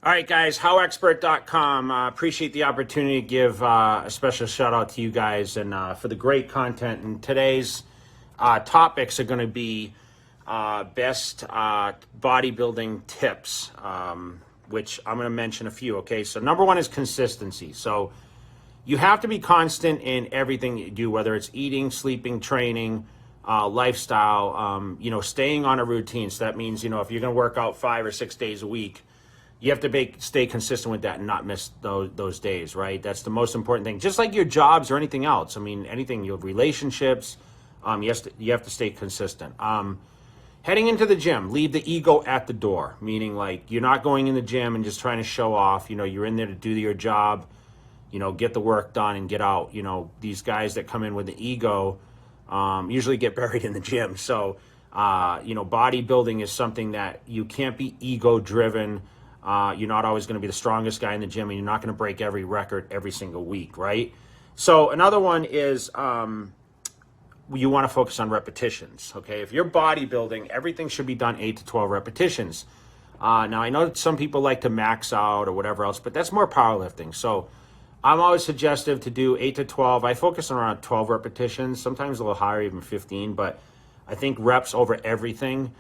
All right, guys, HowExpert.com. Appreciate the opportunity to give a special shout out to you guys and for the great content. And today's topics are going to be best bodybuilding tips, which I'm going to mention a few. Okay, so number one is consistency. So you have to be constant in everything you do, whether it's eating, sleeping, training, lifestyle, staying on a routine. So that means, if you're going to work out 5 or 6 days a week, you have to stay consistent with that and not miss those days, right? That's the most important thing. Just like your jobs or anything else. I mean, anything, you have relationships, you have to stay consistent. Heading into the gym, leave the ego at the door, meaning like you're not going in the gym and just trying to show off. You're in there to do your job, get the work done and get out. These guys that come in with the ego usually get buried in the gym. So, bodybuilding is something that you can't be ego-driven. You're not always going to be the strongest guy in the gym, and you're not going to break every record every single week, right? So another one is you want to focus on repetitions, okay? If you're bodybuilding, everything should be done 8 to 12 repetitions. Now, I know some people like to max out or whatever else, but that's more powerlifting. So I'm always suggestive to do 8 to 12. I focus on around 12 repetitions, sometimes a little higher, even 15, but I think reps over everything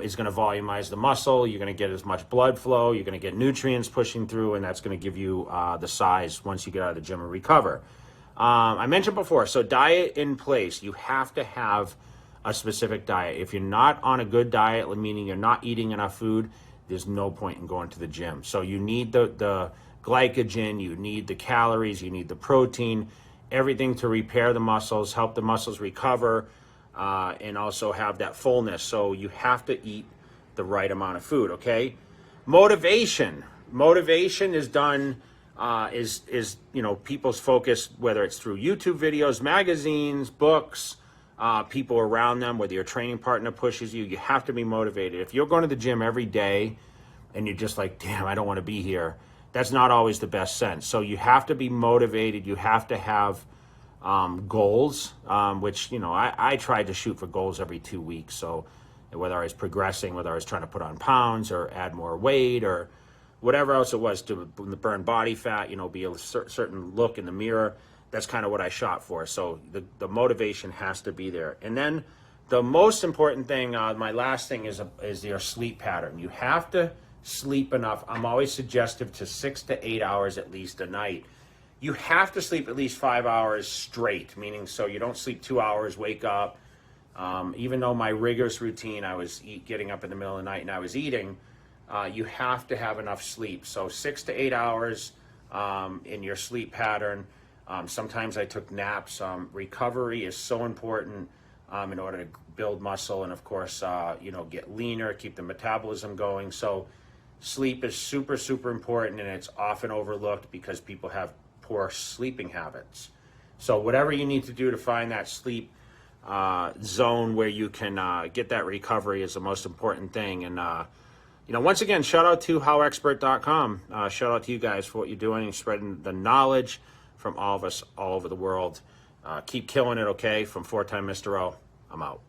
is going to volumize the muscle. You're going to get as much blood flow. You're going to get nutrients pushing through, and that's going to give you the size once you get out of the gym and recover. I mentioned before, so diet in place. You have to have a specific diet. If you're not on a good diet, meaning you're not eating enough food, there's no point in going to the gym. So you need the glycogen, you need the calories, you need the protein, everything to repair the muscles, help the muscles recover, and also have that fullness. So you have to eat the right amount of food, okay? Motivation is done, is people's focus, whether it's through YouTube videos, magazines, books, people around them, whether your training partner pushes you, you have to be motivated. If you're going to the gym every day and you're just like, damn, I don't want to be here, that's not always the best sense. So you have to be motivated. You have to have goals, which, I tried to shoot for goals every 2 weeks. So whether I was progressing, whether I was trying to put on pounds or add more weight or whatever else it was to burn body fat, be a certain look in the mirror, that's kind of what I shot for. So the motivation has to be there. And then the most important thing, my last thing is your sleep pattern. You have to sleep enough. I'm always suggestive to 6 to 8 hours at least a night. You have to sleep at least 5 hours straight, meaning so you don't sleep 2 hours, wake up. Even though my rigorous routine, I was getting up in the middle of the night and I was eating, you have to have enough sleep. So 6 to 8 hours in your sleep pattern. Sometimes I took naps. Recovery is so important in order to build muscle and, of course, get leaner, keep the metabolism going. So sleep is super, super important, and it's often overlooked because people have poor sleeping habits. So whatever you need to do to find that sleep zone where you can get that recovery is the most important thing. And once again, shout out to HowExpert.com. Shout out to you guys for what you're doing and spreading the knowledge from all of us all over the world. Keep killing it, okay? From 4-time Mr. O, I'm out.